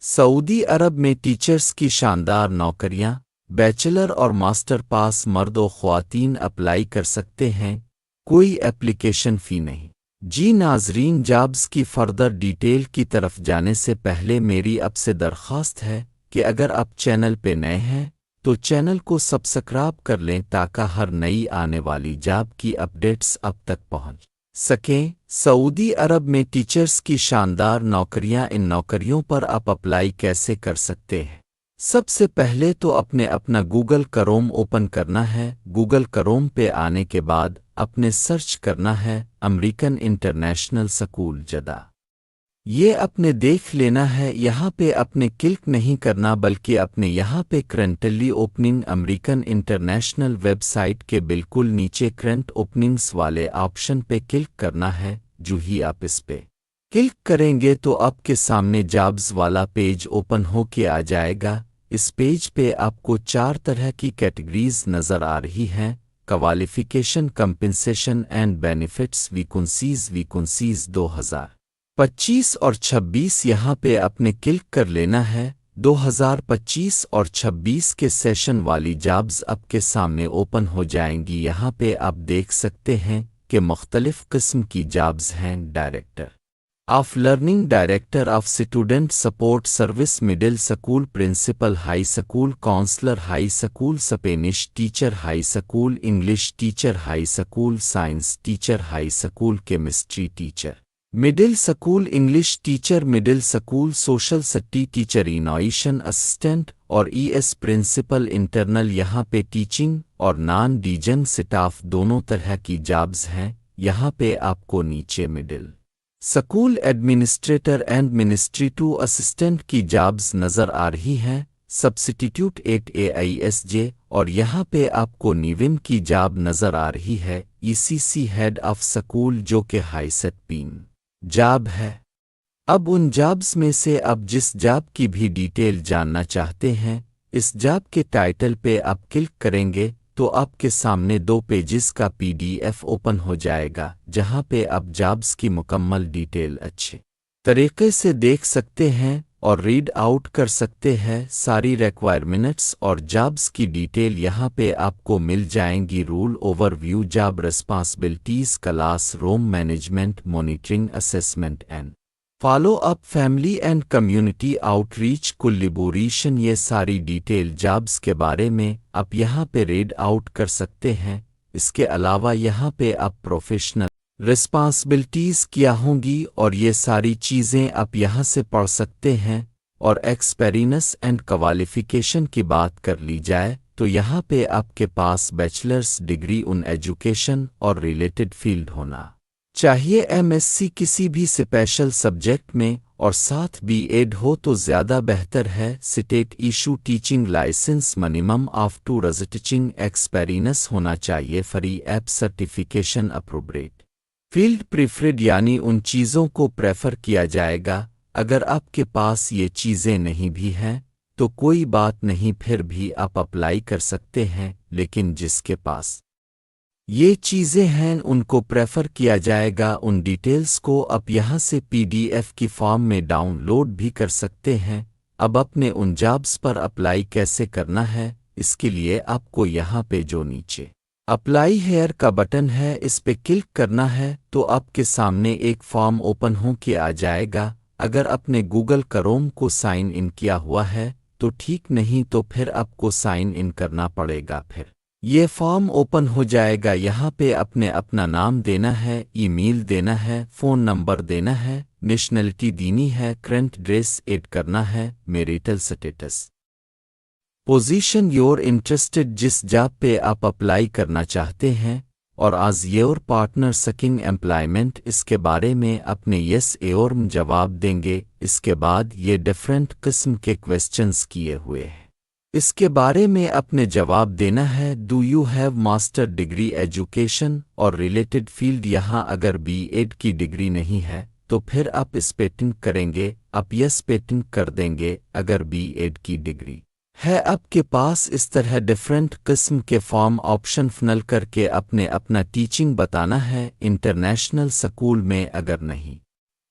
سعودی عرب میں ٹیچرز کی شاندار نوکریاں، بیچلر اور ماسٹر پاس مرد و خواتین اپلائی کر سکتے ہیں، کوئی اپلیکیشن فی نہیں۔ جی ناظرین، جابز کی فردر ڈیٹیل کی طرف جانے سے پہلے میری آپ سے درخواست ہے کہ اگر آپ چینل پہ نئے ہیں تو چینل کو سبسکرائب کر لیں تاکہ ہر نئی آنے والی جاب کی اپڈیٹس اب تک پہنچ سکیں۔ سعودی عرب میں ٹیچرز کی شاندار نوکریاں، ان نوکریوں پر آپ اپلائی کیسے کر سکتے ہیں؟ سب سے پہلے تو اپنا گوگل کروم اوپن کرنا ہے۔ گوگل کروم پہ آنے کے بعد اپنے سرچ کرنا ہے امریکن انٹرنیشنل سکول جدہ۔ یہ اپنے دیکھ لینا ہے، یہاں پہ اپنے کلک نہیں کرنا بلکہ اپنے یہاں پہ currently opening American international website کے بالکل نیچے کرنٹ اوپننگز والے آپشن پہ کلک کرنا ہے۔ جو ہی آپ اس پہ کلک کریں گے تو آپ کے سامنے جابز والا پیج اوپن ہو کے آ جائے گا۔ اس پیج پہ آپ کو 4 طرح کی کیٹیگریز نظر آ رہی ہیں: qualification, compensation and benefits, vacancies 2025 اور 26۔ یہاں پہ اپنے کلک کر لینا ہے۔ 2025 اور 26 کے سیشن والی جابز آپ کے سامنے اوپن ہو جائیں گی۔ یہاں پہ آپ دیکھ سکتے ہیں کہ مختلف قسم کی جابز ہیں: director of learning, director of student support service, middle school principal, high school counselor, high school Spanish teacher, high school English teacher, high school science teacher, high school chemistry teacher, middle school English teacher, middle school social study teacher, innovation assistant اور E S principal internal. یہاں پہ teaching اور naan teaching staff دونوں طرح کی jobs ہیں۔ یہاں پہ آپ کو نیچے middle school administrator and administrative assistant کی جابز نظر آ رہی ہیں، سبسٹیٹیوٹ ایٹ AISJ، اور یہاں پہ آپ کو نیوم کی جاب نظر آ رہی ہے، ECC ہیڈ آف سکول، جو کہ ہائی سیٹ پین جاب ہے۔ اب ان جابز میں سے آپ جس جاب کی بھی ڈیٹیل جاننا چاہتے ہیں، اس جاب کے ٹائٹل پہ آپ کلک کریں گے تو آپ کے سامنے 2 پیجز کا PDF اوپن ہو جائے گا، جہاں پہ آپ جابز کی مکمل ڈیٹیل اچھے طریقے سے دیکھ سکتے ہیں اور ریڈ آؤٹ کر سکتے ہیں۔ ساری ریکوائرمنٹس اور جابز کی ڈیٹیل یہاں پہ آپ کو مل جائیں گی۔ Role overview, job responsibilities, classroom management, monitoring, assessment and follow up, family and community outreach, collaboration, یہ ساری ڈیٹیل جابز کے بارے میں آپ یہاں پہ ریڈ آؤٹ کر سکتے ہیں۔ اس کے علاوہ یہاں پہ آپ پروفیشنل ریسپانسبلٹیز کیا ہوں گی اور یہ ساری چیزیں آپ یہاں سے پڑھ سکتے ہیں۔ اور ایکسپیرینس اینڈ کوالیفیکیشن کی بات کر لی جائے تو یہاں پہ آپ کے پاس بیچلرز ڈگری ان ایجوکیشن اور ریلیٹڈ فیلڈ ہونا چاہیے، MSc کسی بھی اسپیشل سبجیکٹ میں، اور ساتھ B.Ed ہو تو زیادہ بہتر ہے۔ State issue teaching license, minimum of 2 years teaching experience ہونا چاہیے، pre AP certification, appropriate field preferred, یعنی ان چیزوں کو پریفر کیا جائے گا۔ اگر آپ کے پاس یہ چیزیں نہیں بھی ہیں تو کوئی بات نہیں، پھر بھی آپ اپلائی کر سکتے ہیں، لیکن جس کے پاس یہ چیزیں ہیں ان کو پریفر کیا جائے گا۔ ان ڈیٹیلز کو آپ یہاں سے PDF کی فارم میں ڈاؤن لوڈ بھی کر سکتے ہیں۔ اب اپنے ان جابز پر اپلائی کیسے کرنا ہے، اس کے لیے آپ کو یہاں پہ جو نیچے اپلائی ہیئر کا بٹن ہے، اس پہ کلک کرنا ہے تو آپ کے سامنے ایک فارم اوپن ہو کے آ جائے گا۔ اگر اپنے گوگل کروم کو سائن ان کیا ہوا ہے تو ٹھیک، نہیں تو پھر آپ کو سائن ان کرنا پڑے گا۔ پھر یہ فارم اوپن ہو جائے گا، یہاں پہ اپنا نام دینا ہے، ای میل دینا ہے، فون نمبر دینا ہے، نیشنلٹی دینی ہے، کرنٹ ڈریس ایڈ کرنا ہے، marital status, position you're interested, جس جاب پہ آپ اپلائی کرنا چاہتے ہیں، اور as your partner seeking employment, اس کے بارے میں اپنے یس اور جواب دیں گے۔ اس کے بعد یہ ڈیفرنٹ قسم کے کویسچنز کیے ہوئے ہیں، اس کے بارے میں اپنے جواب دینا ہے۔ Do you have master degree education اور ریلیٹڈ فیلڈ، یہاں اگر B.Ed کی ڈگری نہیں ہے تو پھر آپ اس پہ ٹک کریں گے، آپ یس پہ ٹک کر دیں گے۔ اگر B.Ed کی ڈگری ہے آپ کے پاس، اس طرح ڈیفرنٹ قسم کے فارم آپشن فنل کر کے اپنا ٹیچنگ بتانا ہے انٹرنیشنل سکول میں۔ اگر نہیں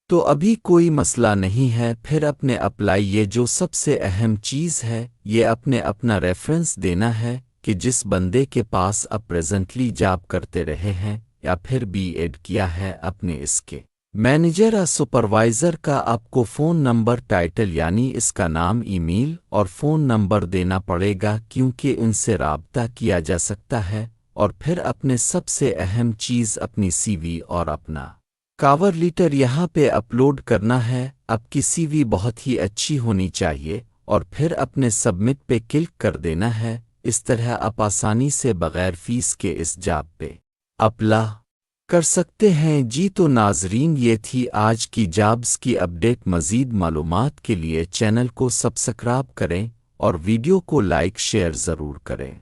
تو ابھی کوئی مسئلہ نہیں ہے، پھر اپنے اپلائی یہ جو سب سے اہم چیز ہے یہ اپنا ریفرنس دینا ہے کہ جس بندے کے پاس اب پریزنٹلی جاب کرتے رہے ہیں یا پھر بی ایڈ کیا ہے اپنے اس کے مینیجر یا سپروائزر کا آپ کو فون نمبر ٹائٹل یعنی اس کا نام ای میل اور فون نمبر دینا پڑے گا کیونکہ ان سے رابطہ کیا جا سکتا ہے، اور پھر اپنے سب سے اہم چیز اپنی سی وی اور اپنا کاور لیٹر یہاں پہ اپلوڈ کرنا ہے۔ اب کی سی وی بہت ہی اچھی ہونی چاہیے اور پھر اپنے سبمٹ پہ کلک کر دینا ہے۔ اس طرح آپ آسانی سے بغیر فیس کے اس جاب پہ اپلائی کر سکتے ہیں۔ جی تو ناظرین، یہ تھی آج کی جابز کی اپڈیٹ۔ مزید معلومات کے لیے چینل کو سبسکرائب کریں اور ویڈیو کو لائک شیئر ضرور کریں۔